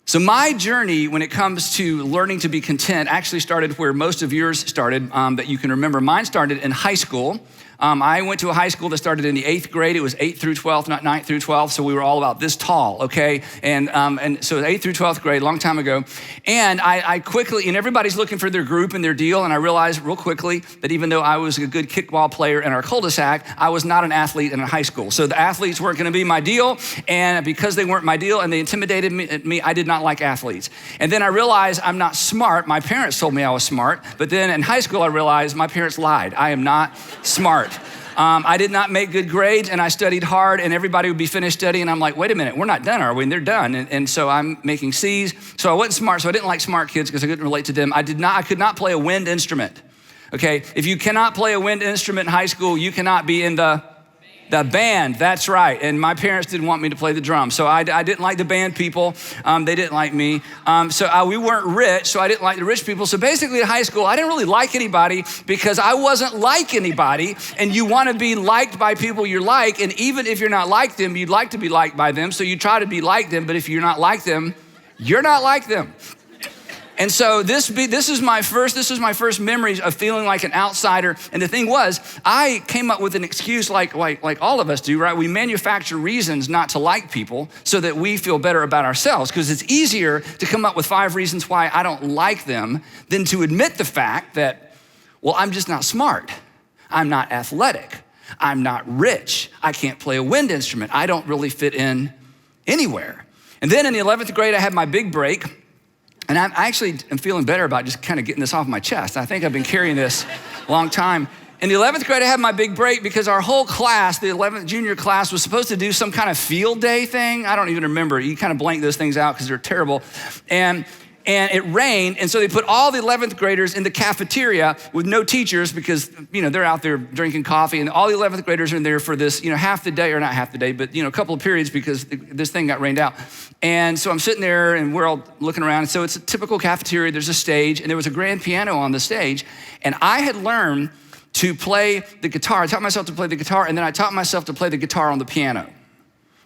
So my journey when it comes to learning to be content actually started where most of yours started that you can remember. Mine started in high school. I went to a high school that started in the 8th grade. It was 8th through 12th, not 9th through 12th. So we were all about this tall, okay? And so 8th through 12th grade, a long time ago. And I quickly, and everybody's looking for their group and their deal. And I realized real quickly that even though I was a good kickball player in our cul-de-sac, I was not an athlete in high school. So the athletes weren't gonna be my deal. And because they weren't my deal and they intimidated me, I did not like athletes. And then I realized I'm not smart. My parents told me I was smart. But then in high school, I realized my parents lied. I am not smart. I did not make good grades, and I studied hard, and everybody would be finished studying. I'm like, wait a minute, we're not done, are we? And they're done. And so I'm making C's. So I wasn't smart, so I didn't like smart kids because I couldn't relate to them. I could not play a wind instrument. Okay, if you cannot play a wind instrument in high school, you cannot be in the band, that's right. And my parents didn't want me to play the drums. So I didn't like the band people. They didn't like me. We weren't rich, so I didn't like the rich people. So basically in high school, I didn't really like anybody because I wasn't like anybody. And you want to be liked by people you're like. And even if you're not like them, you'd like to be liked by them. So you try to be like them. But if you're not like them, you're not like them. And so this is my first memories of feeling like an outsider. And the thing was, I came up with an excuse like all of us do, right? We manufacture reasons not to like people so that we feel better about ourselves, because it's easier to come up with 5 reasons why I don't like them than to admit the fact that, well, I'm just not smart. I'm not athletic. I'm not rich. I can't play a wind instrument. I don't really fit in anywhere. And then in the 11th grade, I had my big break. And I actually am feeling better about just kind of getting this off my chest. I think I've been carrying this a long time. In the 11th grade, I had my big break because our whole class, the 11th junior class, was supposed to do some kind of field day thing. I don't even remember. You kind of blank those things out because they're terrible. And it rained, and so they put all the 11th graders in the cafeteria with no teachers because, they're out there drinking coffee, and all the 11th graders are in there for this, half the day, or not half the day, but, a couple of periods because this thing got rained out. And so I'm sitting there, and we're all looking around, and so it's a typical cafeteria. There's a stage, and there was a grand piano on the stage, and I had learned to play the guitar. I taught myself to play the guitar, and then I taught myself to play the guitar on the piano.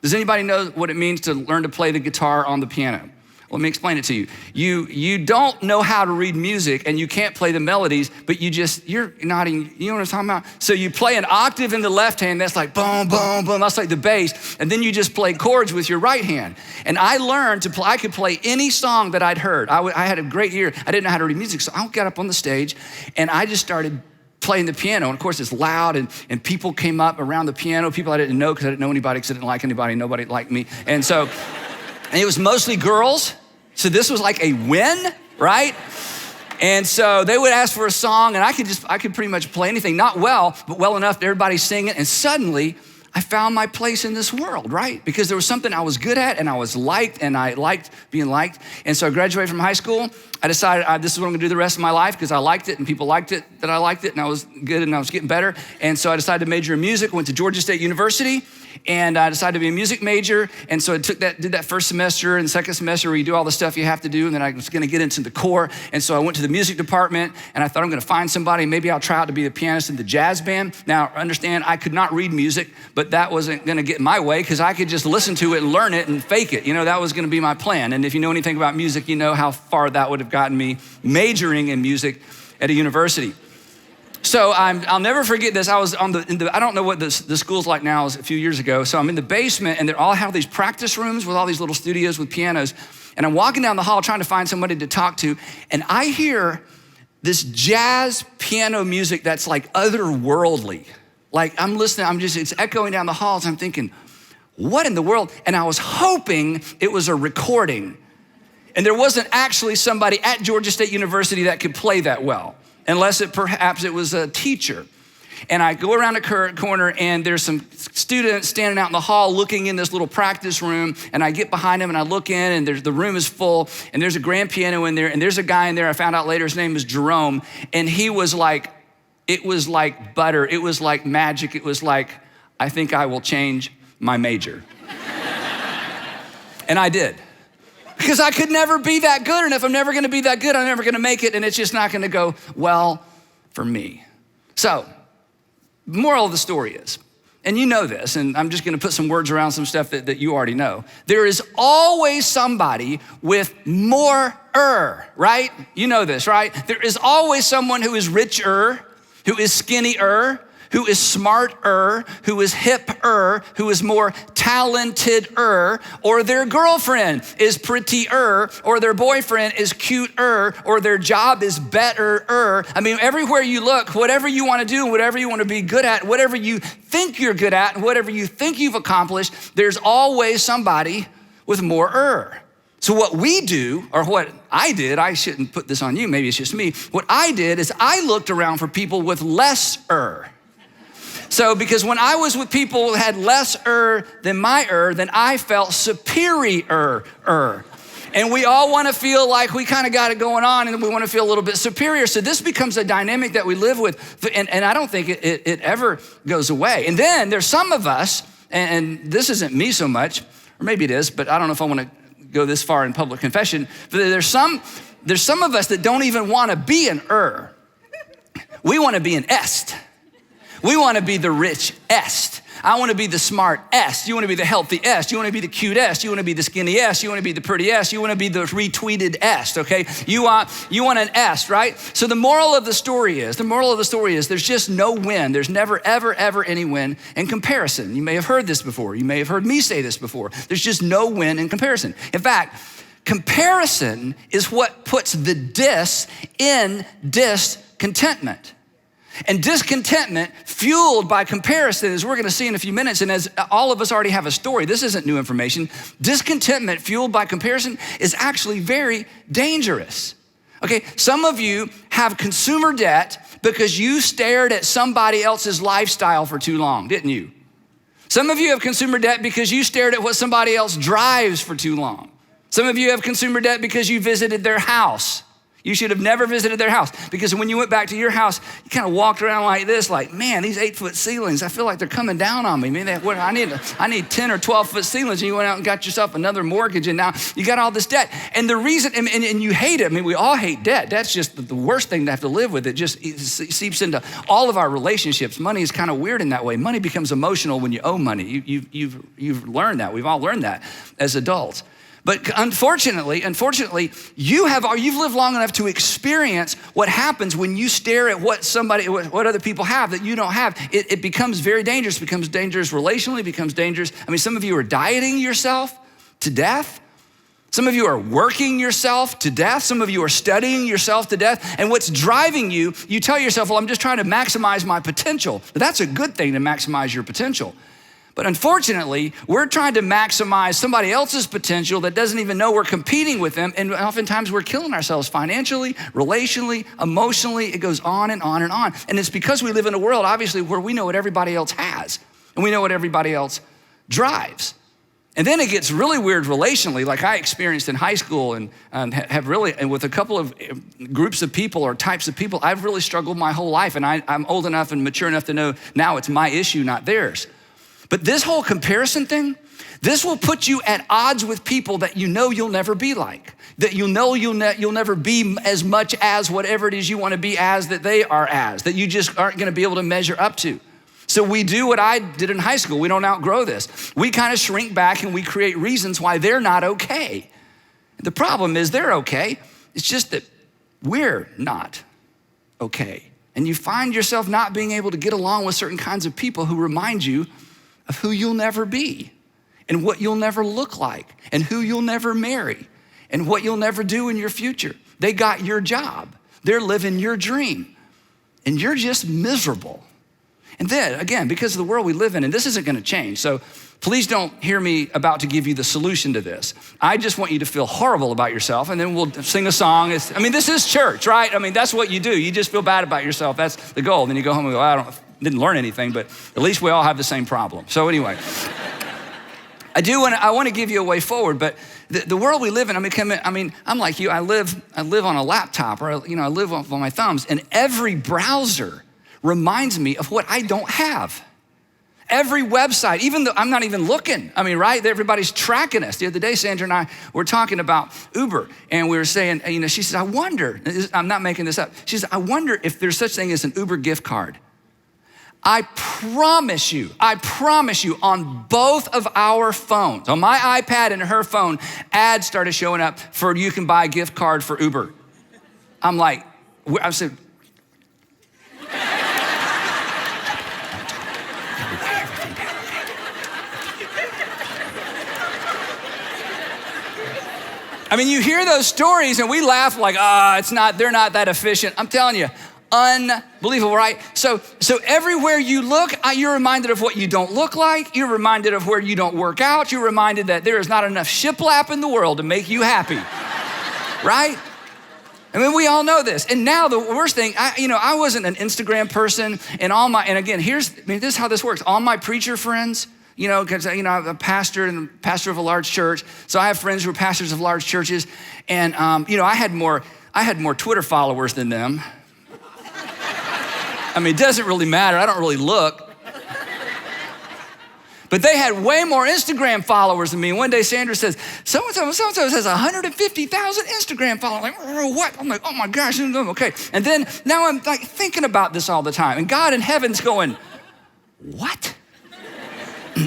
Does anybody know what it means to learn to play the guitar on the piano? Let me explain it to you. You don't know how to read music and you can't play the melodies, but you're nodding, you know what I'm talking about? So you play an octave in the left hand, that's like boom, boom, boom, that's like the bass, and then you just play chords with your right hand. And I learned to play, I could play any song that I'd heard. I had a great year. I didn't know how to read music, so I got up on the stage and I just started playing the piano. And of course it's loud and people came up around the piano, people I didn't know because I didn't know anybody because I didn't like anybody, nobody liked me. And so, and it was mostly girls. So this was like a win, right? And so they would ask for a song and I could pretty much play anything, not well, but well enough that everybody's singing. And suddenly I found my place in this world, right? Because there was something I was good at and I was liked and I liked being liked. And so I graduated from high school. I decided this is what I'm gonna do the rest of my life because I liked it and people liked it, that I liked it and I was good and I was getting better. And so I decided to major in music, went to Georgia State University, and I decided to be a music major. And so I did that first semester and second semester where you do all the stuff you have to do. And then I was gonna get into the core. And so I went to the music department and I thought I'm gonna find somebody, maybe I'll try out to be the pianist in the jazz band. Now understand, I could not read music, but that wasn't gonna get in my way because I could just listen to it and learn it and fake it. That was gonna be my plan. And if you know anything about music, you know how far that would have gotten me majoring in music at a university. So I'll never forget this. I was I don't know what the school's like now, it was a few years ago. So I'm in the basement and they all have these practice rooms with all these little studios with pianos. And I'm walking down the hall trying to find somebody to talk to. And I hear this jazz piano music that's like otherworldly. Like I'm listening, it's echoing down the halls. I'm thinking, what in the world? And I was hoping it was a recording. And there wasn't actually somebody at Georgia State University that could play that well, unless perhaps it was a teacher. And I go around a corner and there's some students standing out in the hall looking in this little practice room, and I get behind them and I look in and the room is full and there's a grand piano in there and there's a guy in there, I found out later his name is Jerome, and he was like, it was like butter, it was like magic, it was like, I think I will change my major. And I did. Because I could never be that good, and if I'm never gonna be that good, I'm never gonna make it, and it's just not gonna go well for me. So, moral of the story is, and you know this, and I'm just gonna put some words around some stuff that you already know. There is always somebody with more, right? You know this, right? There is always someone who is richer, who is skinnier, who is smarter, who is hipper, who is more talented-er, or their girlfriend is prettier, or their boyfriend is cuter, or their job is better-er. I mean, everywhere you look, whatever you wanna do, whatever you wanna be good at, whatever you think you're good at, and whatever you think you've accomplished, there's always somebody with more-er. So what we do, or what I did, I shouldn't put this on you, maybe it's just me. What I did is I looked around for people with less-er. So because when I was with people who had less-er than my-er, then I felt superior-er. And we all wanna feel like we kinda got it going on and we wanna feel a little bit superior. So this becomes a dynamic that we live with, and I don't think it ever goes away. And then there's some of us, and this isn't me so much, or maybe it is, but I don't know if I wanna go this far in public confession, but there's some of us that don't even wanna be an We wanna be an est. We wanna be the rich est. I wanna be the smart est. You wanna be the healthy est. You wanna be the cute est. You wanna be the skinny est. You wanna be the pretty est. You wanna be the retweeted est, okay? You want an est, right? So the moral of the story is there's just no win. There's never, ever, ever any win in comparison. You may have heard this before. You may have heard me say this before. There's just no win in comparison. In fact, comparison is what puts the dis in discontentment. And discontentment fueled by comparison, as we're gonna see in a few minutes, and as all of us already have a story, this isn't new information, discontentment fueled by comparison is actually very dangerous. Okay, some of you have consumer debt because you stared at somebody else's lifestyle for too long, didn't you? Some of you have consumer debt because you stared at what somebody else drives for too long. Some of you have consumer debt because you visited their house. You should have never visited their house, because when you went back to your house, you kind of walked around like this, like, man, these 8-foot ceilings, I feel like they're coming down on me. Man, I need 10 or 12-foot ceilings, and you went out and got yourself another mortgage, and now you got all this debt. And the reason, and you hate it. I mean, we all hate debt. That's just the worst thing to have to live with. It just seeps into all of our relationships. Money is kind of weird in that way. Money becomes emotional when you owe money. You've learned that. We've all learned that as adults. But unfortunately, you've lived long enough to experience what happens when you stare at what other people have that you don't have. It becomes very dangerous. It becomes dangerous relationally, it becomes dangerous. I mean, some of you are dieting yourself to death. Some of you are working yourself to death. Some of you are studying yourself to death. And what's driving you, you tell yourself, well, I'm just trying to maximize my potential. But that's a good thing, to maximize your potential. But unfortunately, we're trying to maximize somebody else's potential that doesn't even know we're competing with them. And oftentimes we're killing ourselves financially, relationally, emotionally. It goes on and on and on. And it's because we live in a world, obviously, where we know what everybody else has and we know what everybody else drives. And then it gets really weird relationally, like I experienced in high school and with a couple of groups of people or types of people, I've really struggled my whole life. And I'm old enough and mature enough to know now it's my issue, not theirs. But this whole comparison thing, this will put you at odds with people that you know you'll never be like, that you know you'll never be as much as whatever it is you want to be as that they are as, that you just aren't going to be able to measure up to. So we do what I did in high school. We don't outgrow this. We kind of shrink back and we create reasons why they're not okay. The problem is they're okay. It's just that we're not okay. And you find yourself not being able to get along with certain kinds of people who remind you of who you'll never be and what you'll never look like and who you'll never marry and what you'll never do in your future. They got your job. They're living your dream and you're just miserable. And then again, because of the world we live in, and this isn't gonna change, so please don't hear me about to give you the solution to this. I just want you to feel horrible about yourself, and then we'll sing a song. This is church, right? I mean, that's what you do. You just feel bad about yourself. That's the goal. Then you go home and go, I didn't learn anything, but at least we all have the same problem. So anyway, I want to give you a way forward, but the world we live in, I'm like you, I live on a laptop, or I live on my thumbs, and every browser reminds me of what I don't have. Every website, even though I'm not even looking, right? Everybody's tracking us. The other day, Sandra and I were talking about Uber, and we were saying, she says, I wonder, I'm not making this up. She says, I wonder if there's such thing as an Uber gift card. I promise you, on both of our phones, on my iPad and her phone, ads started showing up for you can buy a gift card for Uber. I'm like, I said, I mean, you hear those stories and we laugh like, they're not that efficient. I'm telling you, unbelievable, right? So everywhere you look, you're reminded of what you don't look like. You're reminded of where you don't work out. You're reminded that there is not enough shiplap in the world to make you happy, right? I mean, we all know this. And now the worst thing, I wasn't an Instagram person, and again, this is how this works. All my preacher friends, because I'm a pastor and pastor of a large church, so I have friends who are pastors of large churches, and I had more Twitter followers than them. I mean, it doesn't really matter. I don't really look. But they had way more Instagram followers than me. And one day Sandra says, so-and-so has 150,000 Instagram followers. I'm like, oh, what? I'm like, oh my gosh, okay. And then now I'm like thinking about this all the time. And God in heaven's going, what?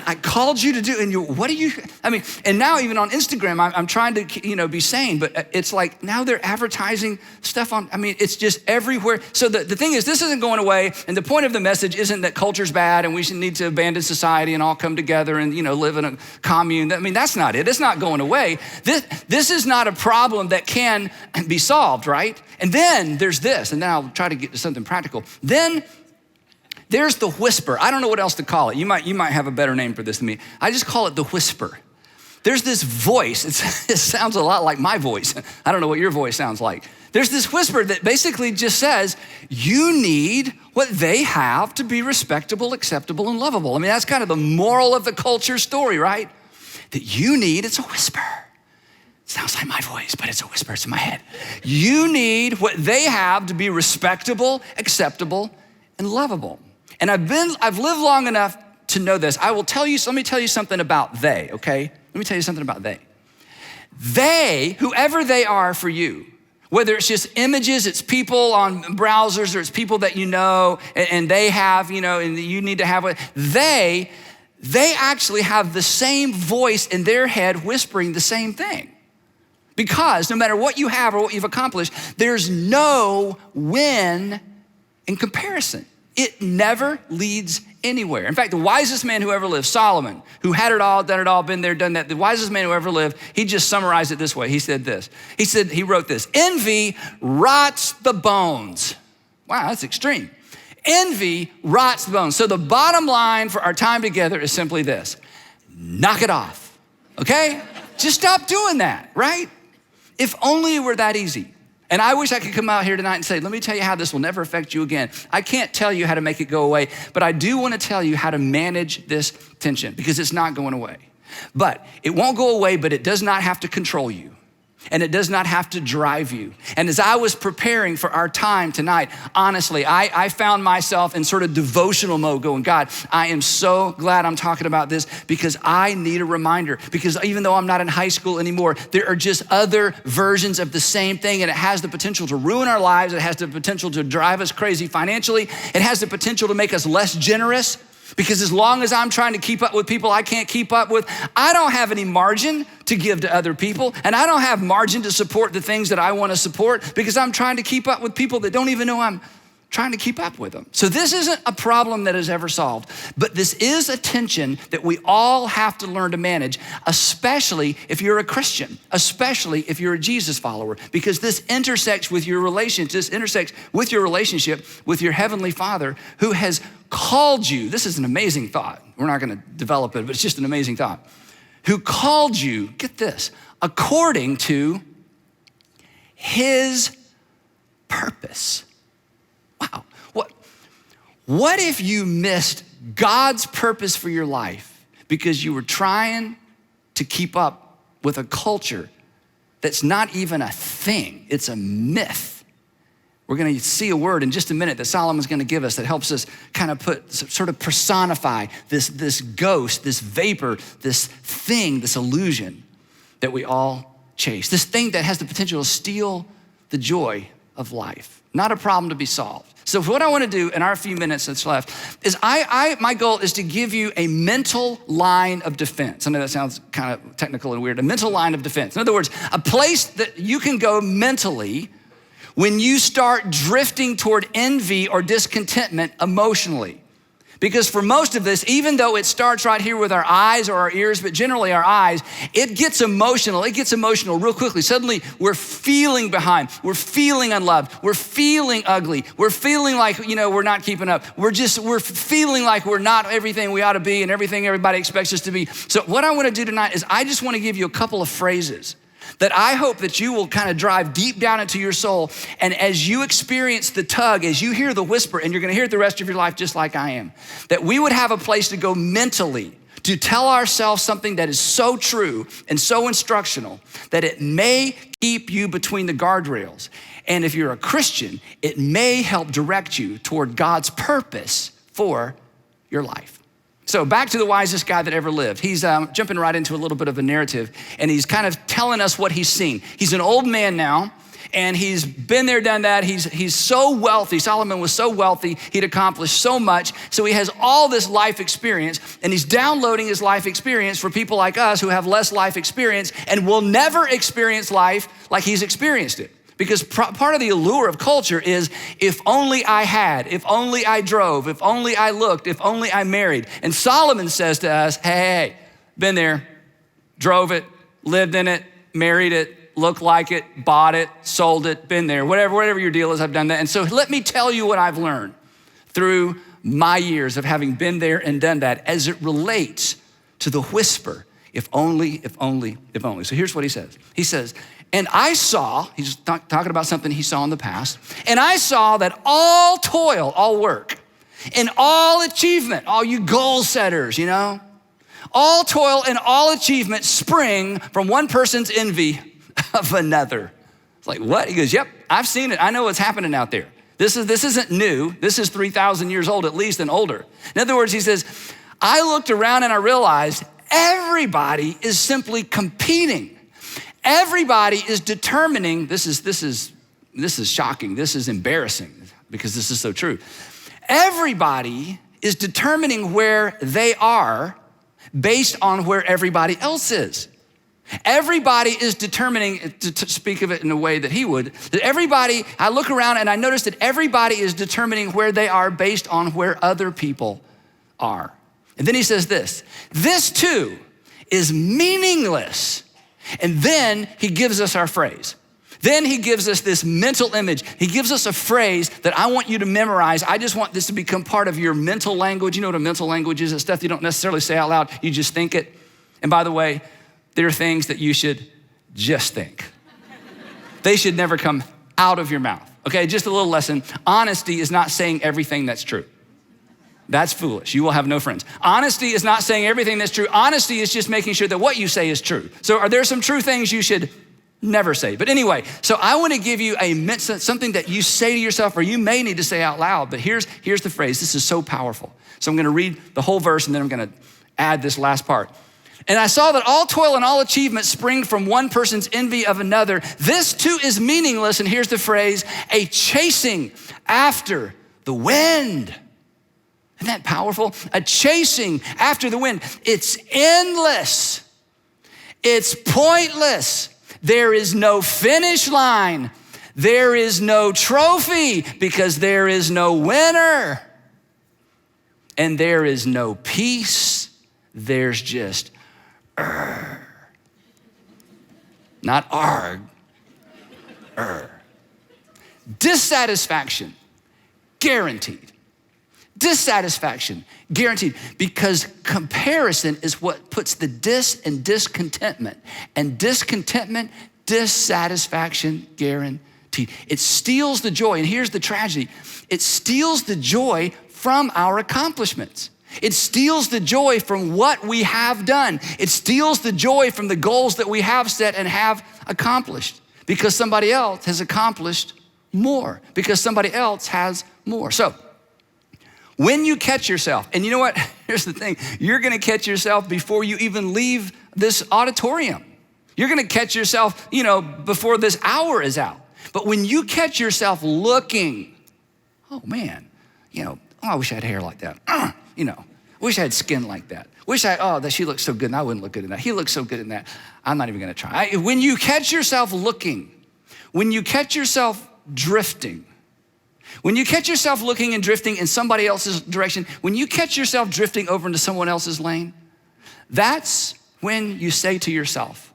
I called you to do, and what do you, and now even on Instagram, I'm trying to, be sane, but it's like now they're advertising stuff it's just everywhere. So the thing is, this isn't going away, and the point of the message isn't that culture's bad and we should need to abandon society and all come together and, live in a commune. That's not it. It's not going away. This is not a problem that can be solved, right? And then there's this, and then I'll try to get to something practical. Then there's the whisper. I don't know what else to call it. You might have a better name for this than me. I just call it the whisper. There's this voice. It sounds a lot like my voice. I don't know what your voice sounds like. There's this whisper that basically just says, you need what they have to be respectable, acceptable, and lovable. That's kind of the moral of the culture story, right? That you need, it's a whisper. It sounds like my voice, but it's a whisper, it's in my head. You need what they have to be respectable, acceptable, and lovable. And I've lived long enough to know this. Let me tell you something about they, okay? Let me tell you something about they. They, whoever they are for you, whether it's just images, it's people on browsers, or it's people that you know, and they have, and you need to have it. They actually have the same voice in their head whispering the same thing. Because no matter what you have or what you've accomplished, there's no win in comparison. It never leads anywhere. In fact, the wisest man who ever lived, Solomon, who had it all, done it all, been there, done that, the wisest man who ever lived, he just summarized it this way. He said this. He wrote this, envy rots the bones. Wow, that's extreme. Envy rots the bones. So the bottom line for our time together is simply this, knock it off, okay? Just stop doing that, right? If only it were that easy. And I wish I could come out here tonight and say, let me tell you how this will never affect you again. I can't tell you how to make it go away, but I do want to tell you how to manage this tension because it's not going away. But it won't go away, but it does not have to control you. And it does not have to drive you. And as I was preparing for our time tonight, honestly, I found myself in sort of devotional mode going, God, I am so glad I'm talking about this because I need a reminder. Because even though I'm not in high school anymore, there are just other versions of the same thing, and it has the potential to ruin our lives. It has the potential to drive us crazy financially. It has the potential to make us less generous. Because as long as I'm trying to keep up with people I can't keep up with, I don't have any margin to give to other people. And I don't have margin to support the things that I want to support because I'm trying to keep up with people that don't even know I'm trying to keep up with them. So this isn't a problem that is ever solved, but this is a tension that we all have to learn to manage, especially if you're a Christian, especially if you're a Jesus follower, because this intersects with your relationship, with your Heavenly Father who has called you. This is an amazing thought. We're not gonna develop it, but it's just an amazing thought. Who called you, get this, according to His purpose. Wow, what if you missed God's purpose for your life because you were trying to keep up with a culture that's not even a thing, it's a myth? We're gonna see a word in just a minute that Solomon's gonna give us that helps us kind of personify this ghost, this vapor, this thing, this illusion that we all chase. This thing that has the potential to steal the joy of life, not a problem to be solved. So what I want to do in our few minutes that's left is my goal is to give you a mental line of defense. I know that sounds kind of technical and weird, a mental line of defense. In other words, a place that you can go mentally when you start drifting toward envy or discontentment emotionally. Because for most of this, even though it starts right here with our eyes or our ears, but generally our eyes, it gets emotional. It gets emotional real quickly. Suddenly we're feeling behind. We're feeling unloved. We're feeling ugly. We're feeling like, we're not keeping up. We're feeling like we're not everything we ought to be and everything everybody expects us to be. So what I want to do tonight is I just want to give you a couple of phrases that I hope that you will kind of drive deep down into your soul. And as you experience the tug, as you hear the whisper, and you're gonna hear it the rest of your life just like I am, that we would have a place to go mentally to tell ourselves something that is so true and so instructional that it may keep you between the guardrails. And if you're a Christian, it may help direct you toward God's purpose for your life. So back to the wisest guy that ever lived. He's jumping right into a little bit of a narrative, and he's kind of telling us what he's seen. He's an old man now, and he's been there, done that. He's so wealthy. Solomon was so wealthy. He'd accomplished so much. So he has all this life experience, and he's downloading his life experience for people like us who have less life experience and will never experience life like he's experienced it. Because part of the allure of culture is, if only I had, if only I drove, if only I looked, if only I married. And Solomon says to us, hey, been there, drove it, lived in it, married it, looked like it, bought it, sold it, been there, whatever your deal is, I've done that. And so let me tell you what I've learned through my years of having been there and done that as it relates to the whisper, if only, if only, if only. So here's what he says. He says, and I saw, he's talking about something he saw in the past, and I saw that all toil, all work, and all achievement, all you goal setters, all toil and all achievement spring from one person's envy of another. It's like, what? He goes, yep, I've seen it. I know what's happening out there. This isn't new. This is 3,000 years old at least and older. In other words, he says, I looked around and I realized everybody is simply competing. Everybody is determining, this is shocking, this is embarrassing because this is so true. Everybody is determining where they are based on where everybody else is. Everybody is determining, to speak of it in a way that he would, that everybody, I look around and I notice that everybody is determining where they are based on where other people are. And then he says this too is meaningless. And then he gives us our phrase. Then he gives us this mental image. He gives us a phrase that I want you to memorize. I just want this to become part of your mental language. You know what a mental language is? It's stuff you don't necessarily say out loud. You just think it. And by the way, there are things that you should just think. They should never come out of your mouth. Okay, just a little lesson. Honesty is not saying everything that's true. That's foolish. You will have no friends. Honesty is not saying everything that's true. Honesty is just making sure that what you say is true. So are there some true things you should never say? But anyway, so I want to give you something that you say to yourself, or you may need to say out loud, but here's the phrase. This is so powerful. So I'm going to read the whole verse and then I'm going to add this last part. And I saw that all toil and all achievement spring from one person's envy of another. This too is meaningless. And here's the phrase, a chasing after the wind. Isn't that powerful? A chasing after the wind. It's endless. It's pointless. There is no finish line. There is no trophy because there is no winner. And there is no peace. There's just not arg, dissatisfaction, guaranteed. Dissatisfaction, guaranteed, because comparison is what puts the dis in discontentment, and discontentment, dissatisfaction, guaranteed. It steals the joy, and here's the tragedy. It steals the joy from our accomplishments. It steals the joy from what we have done. It steals the joy from the goals that we have set and have accomplished because somebody else has accomplished more, because somebody else has more. So, when you catch yourself, and you know what? Here's the thing. You're gonna catch yourself before you even leave this auditorium. You're gonna catch yourself, before this hour is out. But when you catch yourself looking, oh man, I wish I had hair like that. Wish I had skin like that. That she looks so good and I wouldn't look good in that. He looks so good in that. I'm not even gonna try. When you catch yourself looking, when you catch yourself drifting, when you catch yourself looking and drifting in somebody else's direction, when you catch yourself drifting over into someone else's lane, that's when you say to yourself,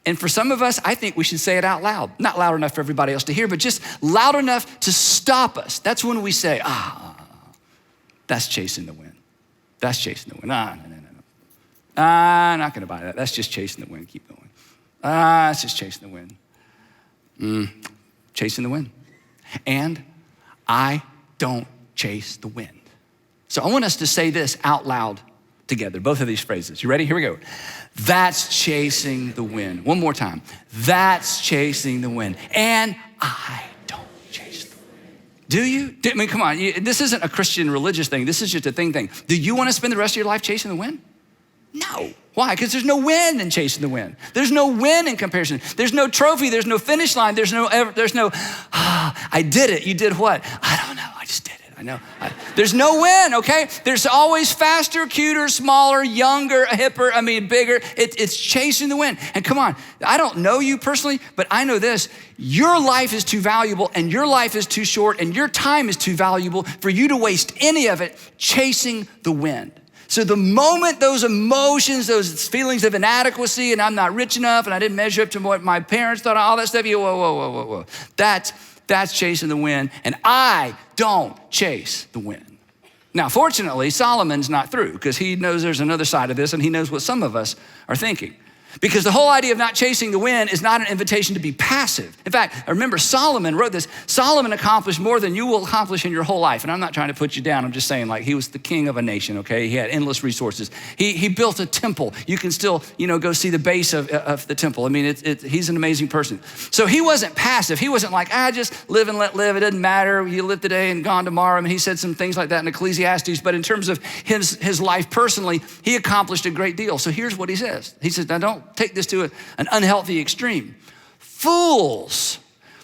and for some of us, I think we should say it out loud. Not loud enough for everybody else to hear, but just loud enough to stop us. That's when we say, that's chasing the wind. That's chasing the wind. No. I'm not gonna buy that. That's just chasing the wind. Keep going. It's just chasing the wind. Chasing the wind. And I don't chase the wind. So I want us to say this out loud together, both of these phrases. You ready? Here we go. That's chasing the wind. One more time. That's chasing the wind. And I don't chase the wind. Do you? I mean, come on. This isn't a Christian religious thing. This is just a thing. Do you want to spend the rest of your life chasing the wind? No. Why? Because there's no win in chasing the wind. There's no win in comparison. There's no trophy. There's no finish line. There's no, I did it. You did what? I don't know. I just did it. I know. There's no win, okay? There's always faster, cuter, smaller, younger, hipper, bigger. It's chasing the wind. And come on, I don't know you personally, but I know this. Your life is too valuable and your life is too short and your time is too valuable for you to waste any of it chasing the wind. So the moment those emotions, those feelings of inadequacy and I'm not rich enough and I didn't measure up to what my parents thought, all that stuff, whoa. That's chasing the wind, and I don't chase the wind. Now, fortunately, Solomon's not through because he knows there's another side of this and he knows what some of us are thinking. Because the whole idea of not chasing the wind is not an invitation to be passive. In fact, I remember Solomon wrote this. Solomon accomplished more than you will accomplish in your whole life. And I'm not trying to put you down. I'm just saying, like, he was the king of a nation, okay? He had endless resources. He built a temple. You can still, go see the base of the temple. I mean, he's an amazing person. So he wasn't passive. He wasn't like, just live and let live. It doesn't matter. You live today and gone tomorrow. I mean, he said some things like that in Ecclesiastes. But in terms of his life personally, he accomplished a great deal. So here's what he says. He says, now don't take this to an unhealthy extreme. Fools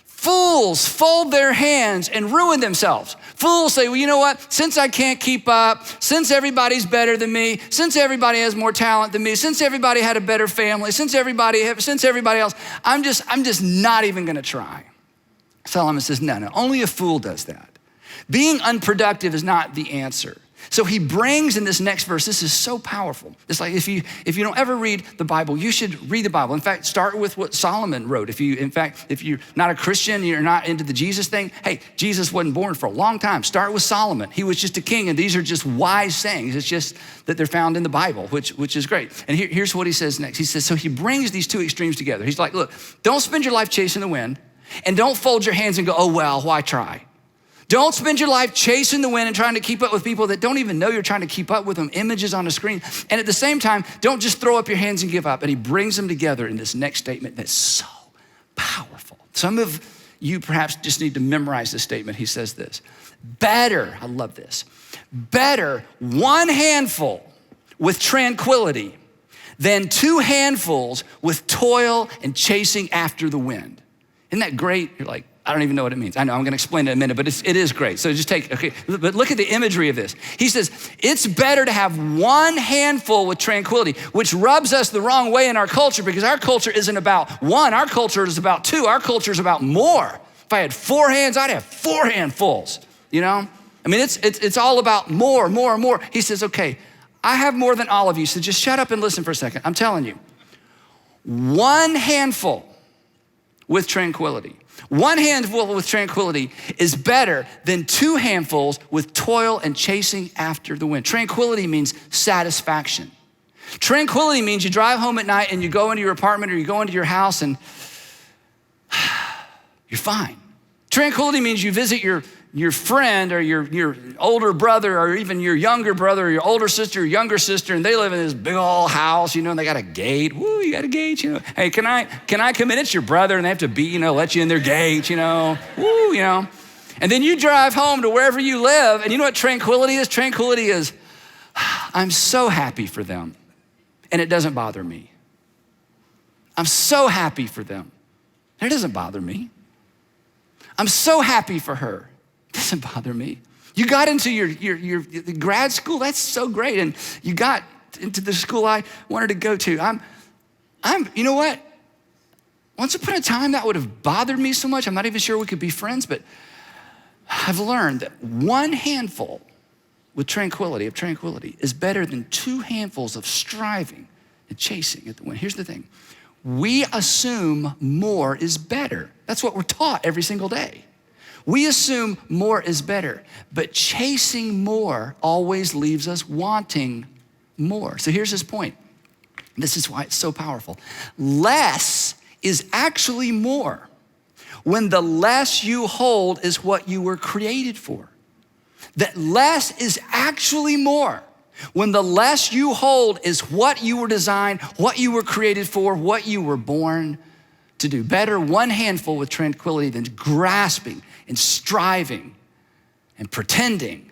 fold their hands and ruin themselves. Fools say, well, you know what? Since I can't keep up, since everybody's better than me, since everybody has more talent than me, since everybody had a better family, since everybody else, I'm just not even gonna try. Solomon says, no, only a fool does that. Being unproductive is not the answer. So he brings in this next verse, this is so powerful. It's like if you don't ever read the Bible, you should read the Bible. In fact, start with what Solomon wrote. If you're not a Christian, you're not into the Jesus thing, hey, Jesus wasn't born for a long time. Start with Solomon. He was just a king, and these are just wise sayings. It's just that they're found in the Bible, which is great. And here's what he says next. He says, so he brings these two extremes together. He's like, look, don't spend your life chasing the wind, and don't fold your hands and go, oh, well, why try? Don't spend your life chasing the wind and trying to keep up with people that don't even know you're trying to keep up with them, images on a screen. And at the same time, don't just throw up your hands and give up. And he brings them together in this next statement that's so powerful. Some of you perhaps just need to memorize this statement. He says this, better, I love this, better one handful with tranquility than two handfuls with toil and chasing after the wind. Isn't that great? You're like, I don't even know what it means. I know, I'm gonna explain it in a minute, but it is great. So just but look at the imagery of this. He says, it's better to have one handful with tranquility, which rubs us the wrong way in our culture because our culture isn't about one, our culture is about two, our culture is about more. If I had four hands, I'd have four handfuls, I mean, it's all about more. He says, okay, I have more than all of you, so just shut up and listen for a second. I'm telling you, one handful with tranquility. One handful with tranquility is better than two handfuls with toil and chasing after the wind. Tranquility means satisfaction. Tranquility means you drive home at night and you go into your apartment or you go into your house and you're fine. Tranquility means you visit your friend or your older brother or even your younger brother or your older sister or younger sister, and they live in this big old house, and they got a gate. Woo, you got a gate, Hey, can I come in? It's your brother, and they have to let you in their gate, Woo, And then you drive home to wherever you live, and you know what tranquility is? Tranquility is, I'm so happy for them, and it doesn't bother me. I'm so happy for them, and it doesn't bother me. I'm so happy for her. It doesn't bother me. You got into your grad school, that's so great. And you got into the school I wanted to go to. You know what? Once upon a time, that would have bothered me so much. I'm not even sure we could be friends, but I've learned that one handful of tranquility is better than two handfuls of striving and chasing at the wind. Here's the thing. We assume more is better. That's what we're taught every single day. We assume more is better, but chasing more always leaves us wanting more. So here's his point. This is why it's so powerful. Less is actually more when the less you hold is what you were created for. That less is actually more when the less you hold is what you were designed, what you were created for, what you were born to do. Better one handful with tranquility than grasping and striving and pretending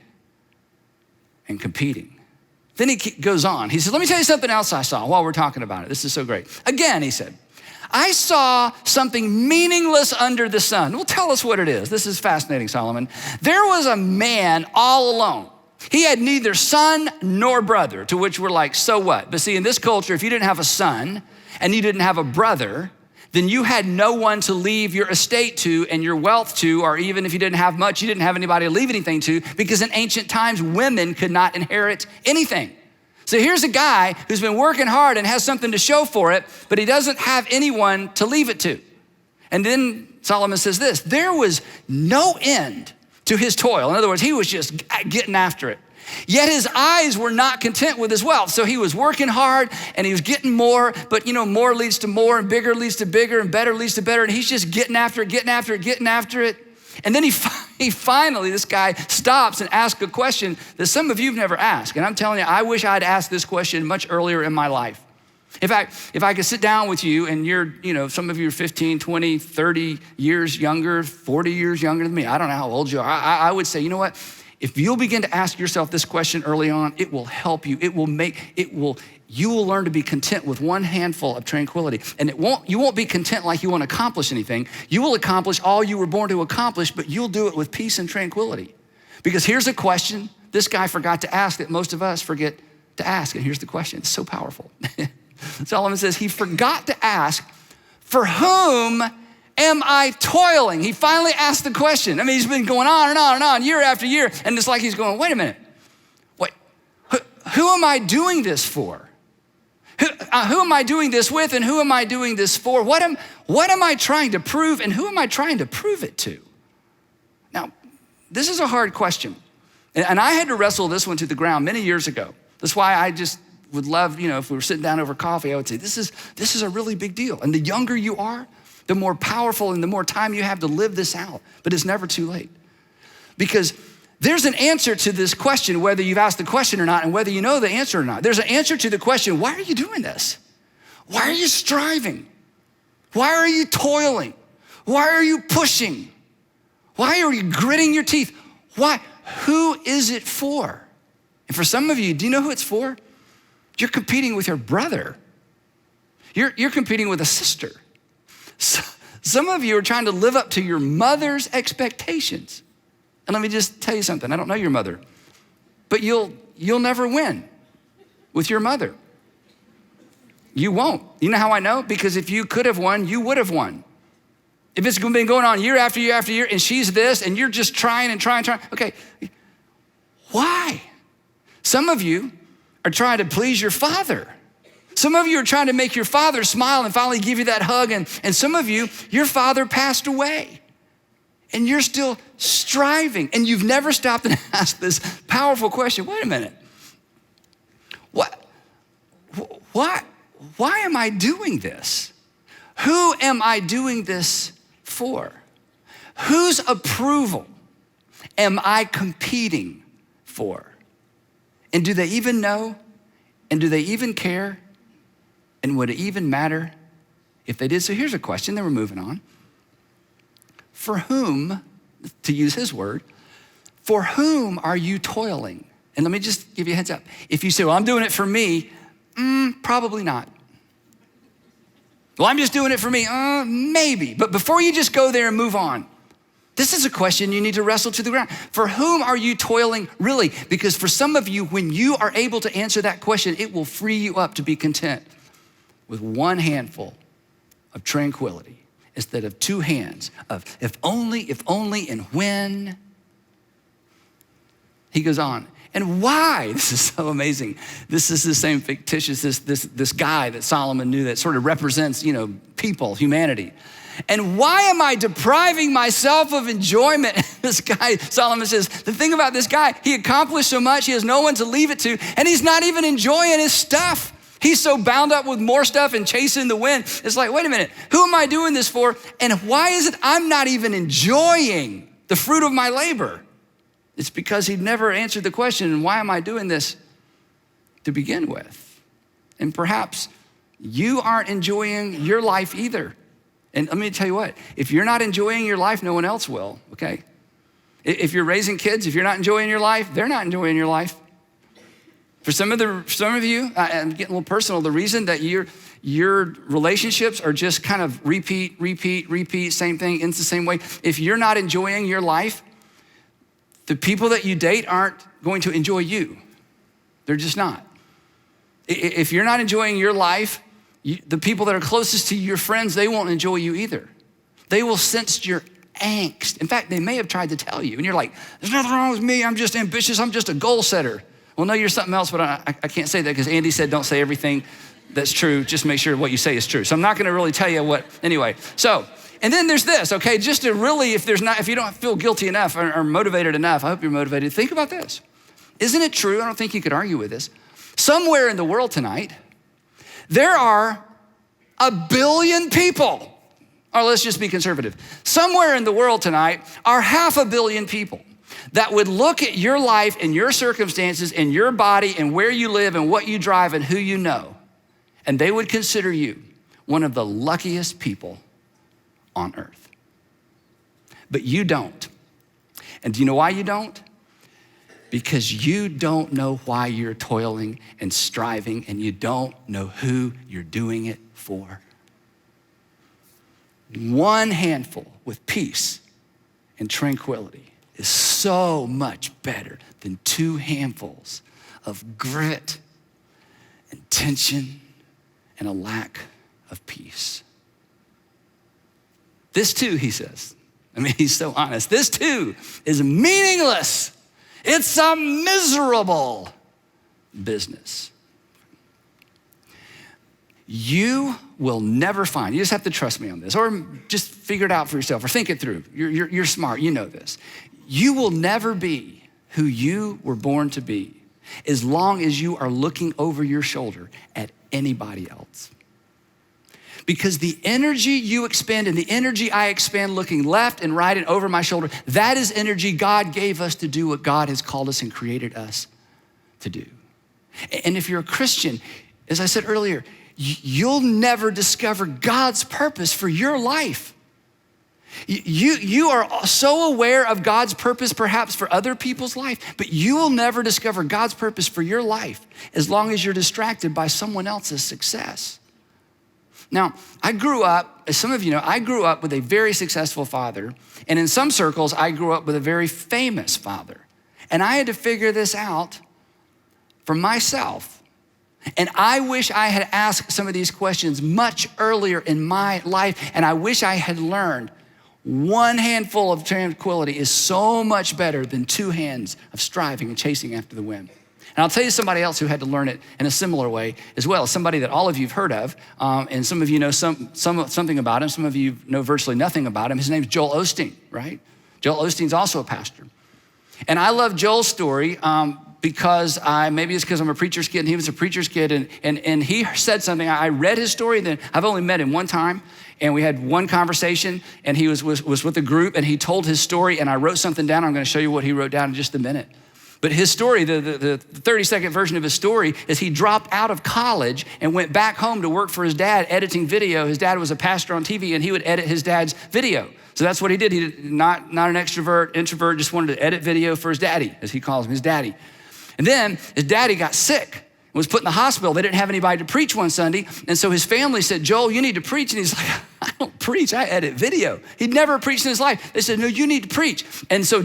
and competing. Then he goes on. He said, let me tell you something else I saw while we're talking about it. This is so great. Again, he said, I saw something meaningless under the sun. Well, tell us what it is. This is fascinating, Solomon. There was a man all alone. He had neither son nor brother, to which we're like, so what? But see, in this culture, if you didn't have a son and you didn't have a brother, then you had no one to leave your estate to and your wealth to, or even if you didn't have much, you didn't have anybody to leave anything to, because in ancient times, women could not inherit anything. So here's a guy who's been working hard and has something to show for it, but he doesn't have anyone to leave it to. And then Solomon says this, there was no end to his toil. In other words, he was just getting after it. Yet his eyes were not content with his wealth. So he was working hard and he was getting more, but more leads to more and bigger leads to bigger and better leads to better. And he's just getting after it. And then he finally, this guy stops and asks a question that some of you have never asked. And I'm telling you, I wish I'd asked this question much earlier in my life. In fact, if I could sit down with you and you're, some of you are 15, 20, 30 years younger, 40 years younger than me. I don't know how old you are. I would say, you know what? If you'll begin to ask yourself this question early on, it will help you. You will learn to be content with one handful of tranquility. And you won't be content like you won't accomplish anything. You will accomplish all you were born to accomplish, but you'll do it with peace and tranquility. Because here's a question this guy forgot to ask that most of us forget to ask. And here's the question, it's so powerful. Solomon says he forgot to ask, for whom am I toiling? He finally asked the question. I mean, he's been going on and on and on year after year. And it's like he's going, wait a minute. Who am I doing this for? Who am I doing this with and who am I doing this for? What am I trying to prove and who am I trying to prove it to? Now, this is a hard question. And I had to wrestle this one to the ground many years ago. That's why I just would love, if we were sitting down over coffee, I would say, this is a really big deal. And the younger you are, the more powerful and the more time you have to live this out. But it's never too late. Because there's an answer to this question, whether you've asked the question or not, and whether you know the answer or not. There's an answer to the question, why are you doing this? Why are you striving? Why are you toiling? Why are you pushing? Why are you gritting your teeth? Why? Who is it for? And for some of you, do you know who it's for? You're competing with your brother. You're competing with a sister. Some of you are trying to live up to your mother's expectations. And let me just tell you something. I don't know your mother, but you'll never win with your mother. You won't. You know how I know? Because if you could have won, you would have won. If it's been going on year after year after year and she's this and you're just trying. Okay, why? Some of you are trying to please your father. Some of you are trying to make your father smile and finally give you that hug. And some of you, your father passed away. And you're still striving. And you've never stopped and asked this powerful question. Wait a minute. Why am I doing this? Who am I doing this for? Whose approval am I competing for? And do they even know? And do they even care? And would it even matter if they did? So here's a question, then we're moving on. For whom, to use his word, for whom are you toiling? And let me just give you a heads up. If you say, well, I'm doing it for me, probably not. Well, I'm just doing it for me, maybe. But before you just go there and move on, This is a question you need to wrestle to the ground. For whom are you toiling really? Because for some of you, when you are able to answer that question, it will free you up to be content with one handful of tranquility instead of two hands of if only, and when. He goes on. And why? This is so amazing. This is the same fictitious, this guy that Solomon knew that sort of represents, people, humanity. And why am I depriving myself of enjoyment? This guy, Solomon says, the thing about this guy, he accomplished so much, he has no one to leave it to, and he's not even enjoying his stuff. He's so bound up with more stuff and chasing the wind. It's like, wait a minute, who am I doing this for? And why is it I'm not even enjoying the fruit of my labor? It's because he never answered the question, why am I doing this to begin with? And perhaps you aren't enjoying your life either. And let me tell you what, if you're not enjoying your life, no one else will, okay? If you're raising kids, if you're not enjoying your life, they're not enjoying your life. For some of you, I'm getting a little personal, the reason that your relationships are just kind of repeat, same thing, in the same way. If you're not enjoying your life, the people that you date aren't going to enjoy you. They're just not. If you're not enjoying your life, the people that are closest to your friends, they won't enjoy you either. They will sense your angst. In fact, they may have tried to tell you, and you're like, there's nothing wrong with me. I'm just ambitious. I'm just a goal setter. Well, no, you're something else, but I can't say that because Andy said don't say everything that's true. Just make sure what you say is true. So I'm not going to really tell you what, anyway. So, and then there's this, okay? Just to really, if you don't feel guilty enough or motivated enough, I hope you're motivated. Think about this. Isn't it true? I don't think you could argue with this. Somewhere in the world tonight, there are 1 billion people, or let's just be conservative. Somewhere in the world tonight are 500 million people that would look at your life and your circumstances and your body and where you live and what you drive and who you know, and they would consider you one of the luckiest people on earth. But you don't. And do you know why you don't? Because you don't know why you're toiling and striving, and you don't know who you're doing it for. One handful with peace and tranquility is so much better than 2 handfuls of grit and tension and a lack of peace. This too, he says, he's so honest, this too is meaningless. It's a miserable business. You will never find, you just have to trust me on this, or just figure it out for yourself, or think it through. You're smart, you know this. You will never be who you were born to be as long as you are looking over your shoulder at anybody else. Because the energy you expend and the energy I expend looking left and right and over my shoulder, that is energy God gave us to do what God has called us and created us to do. And if you're a Christian, as I said earlier, you'll never discover God's purpose for your life. You are so aware of God's purpose perhaps for other people's life, but you will never discover God's purpose for your life as long as you're distracted by someone else's success. Now, I grew up, as some of you know, I grew up with a very successful father, and in some circles, I grew up with a very famous father. And I had to figure this out for myself. And I wish I had asked some of these questions much earlier in my life, and I wish I had learned one handful of tranquility is so much better than 2 hands of striving and chasing after the wind. And I'll tell you somebody else who had to learn it in a similar way as well, somebody that all of you have heard of, and some of you know something about him, some of you know virtually nothing about him. His name's Joel Osteen, right? Joel Osteen's also a pastor. And I love Joel's story because maybe it's because I'm a preacher's kid and he was a preacher's kid, and he said something. I read his story, then I've only met him one time, and we had one conversation, and he was with a group, and he told his story, and I wrote something down. I'm gonna show you what he wrote down in just a minute. But his story, the 30-second version of his story is he dropped out of college and went back home to work for his dad editing video. His dad was a pastor on TV, and he would edit his dad's video. So that's what he did. He did not an extrovert, introvert, just wanted to edit video for his daddy, as he calls him, his daddy. And then his daddy got sick. was put in the hospital. They didn't have anybody to preach one Sunday. And so his family said, Joel, you need to preach. And he's like, I don't preach, I edit video. He'd never preached in his life. They said, no, you need to preach. And so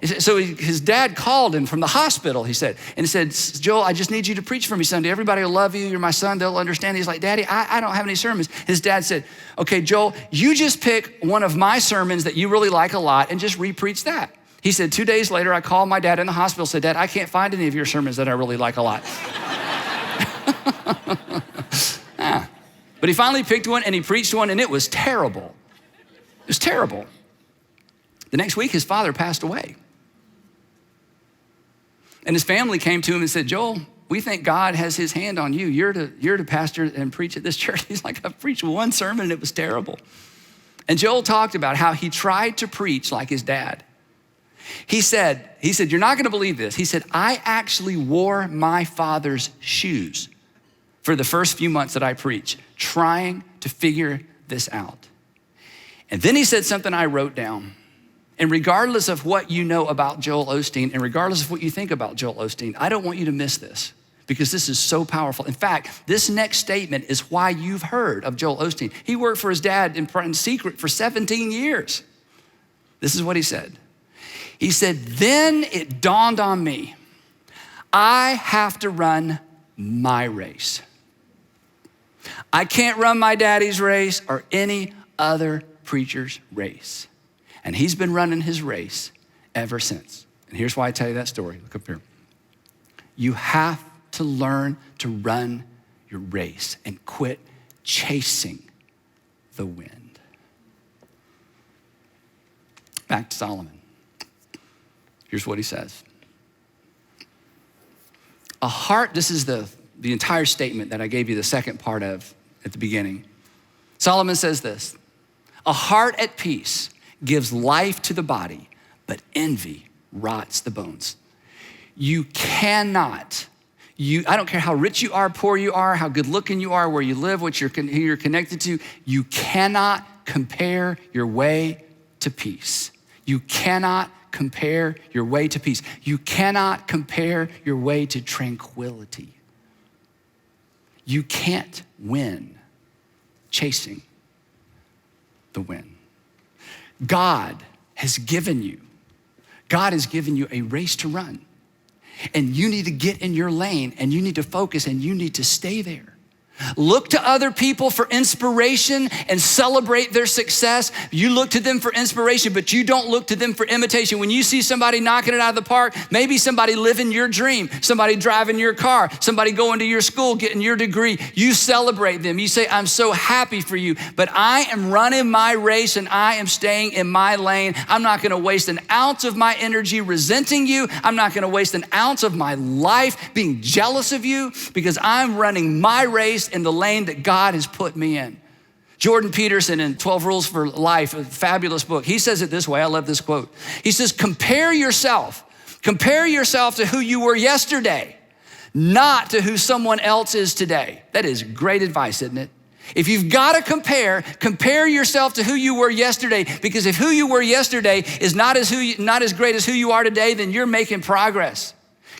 his dad called him from the hospital, he said, and said, Joel, I just need you to preach for me Sunday. Everybody will love you. You're my son. They'll understand. He's like, Daddy, I don't have any sermons. His dad said, okay, Joel, you just pick one of my sermons that you really like a lot and just re-preach that. He said, 2 days later, I called my dad in the hospital, said, Dad, I can't find any of your sermons that I really like a lot. Yeah. But he finally picked one and he preached one and it was terrible. It was terrible. The next week, his father passed away. And his family came to him and said, Joel, we think God has his hand on you. You're to pastor and preach at this church. He's like, I preached one sermon and it was terrible. And Joel talked about how he tried to preach like his dad. He said, you're not gonna believe this. He said, I actually wore my father's shoes for the first few months that I preached, trying to figure this out. And then he said something I wrote down. And regardless of what you know about Joel Osteen, and regardless of what you think about Joel Osteen, I don't want you to miss this because this is so powerful. In fact, this next statement is why you've heard of Joel Osteen. He worked for his dad in secret for 17 years. This is what he said. He said, then it dawned on me, I have to run my race. I can't run my daddy's race or any other preacher's race. And he's been running his race ever since. And here's why I tell you that story. Look up here. You have to learn to run your race and quit chasing the wind. Back to Solomon. Here's what he says. A heart, this is the entire statement that I gave you the second part of at the beginning. Solomon says this, a heart at peace gives life to the body, but envy rots the bones. You cannot, I don't care how rich you are, poor you are, how good looking you are, where you live, who you're connected to, you cannot compare your way to peace. You cannot compare your way to peace. You cannot compare your way to tranquility. You can't win chasing the wind. God has given you a race to run. And you need to get in your lane and you need to focus and you need to stay there. Look to other people for inspiration and celebrate their success. You look to them for inspiration, but you don't look to them for imitation. When you see somebody knocking it out of the park, maybe somebody living your dream, somebody driving your car, somebody going to your school, getting your degree, you celebrate them. You say, I'm so happy for you, but I am running my race and I am staying in my lane. I'm not gonna waste an ounce of my energy resenting you. I'm not gonna waste an ounce of my life being jealous of you because I'm running my race in the lane that God has put me in. Jordan Peterson in 12 Rules for Life, a fabulous book. He says it this way, I love this quote. He says, compare yourself to who you were yesterday, not to who someone else is today. That is great advice, isn't it? If you've got to compare yourself to who you were yesterday, because if who you were yesterday is not as great as who you are today, then you're making progress.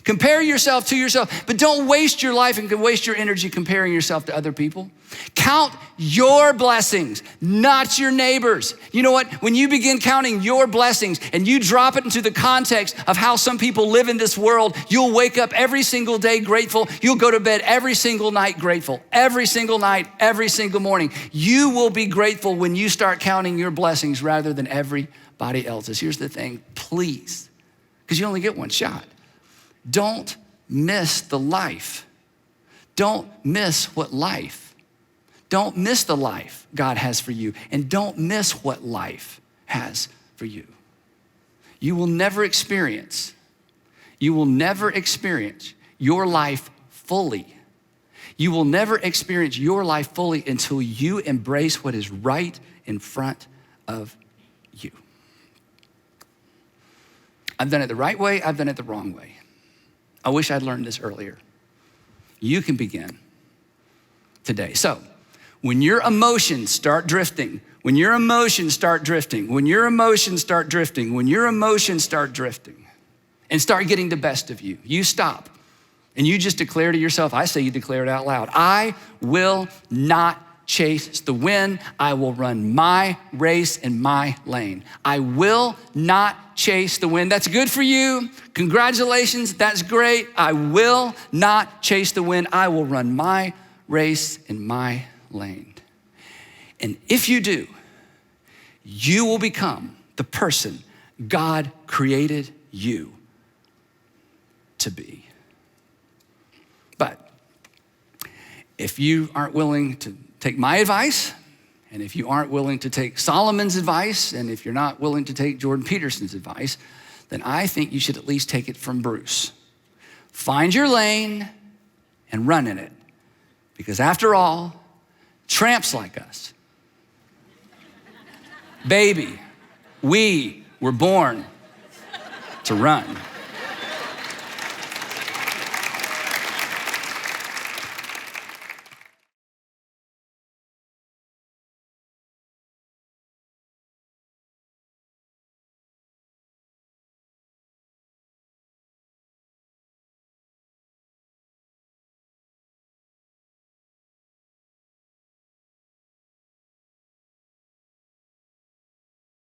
Compare yourself to yourself, but don't waste your life and waste your energy comparing yourself to other people. Count your blessings, not your neighbors. You know what? When you begin counting your blessings and you drop it into the context of how some people live in this world, you'll wake up every single day grateful. You'll go to bed every single night grateful. Every single night, every single morning. You will be grateful when you start counting your blessings rather than everybody else's. Here's the thing, please, because you only get one shot. Don't miss the life. Don't miss the life God has for you, and don't miss what life has for you. You will never experience your life fully. You will never experience your life fully until you embrace what is right in front of you. I've done it the right way, I've done it the wrong way. I wish I'd learned this earlier. You can begin today. So when your emotions start drifting, and start getting the best of you, you stop and you just declare to yourself, I say you declare it out loud, I will not chase the wind. I will run my race in my lane. I will not chase the wind. That's good for you. Congratulations, that's great. I will not chase the wind. I will run my race in my lane. And if you do, you will become the person God created you to be. But if you aren't willing to take my advice, and if you aren't willing to take Solomon's advice, and if you're not willing to take Jordan Peterson's advice, then I think you should at least take it from Bruce. Find your lane and run in it. Because after all, tramps like us, baby, we were born to run.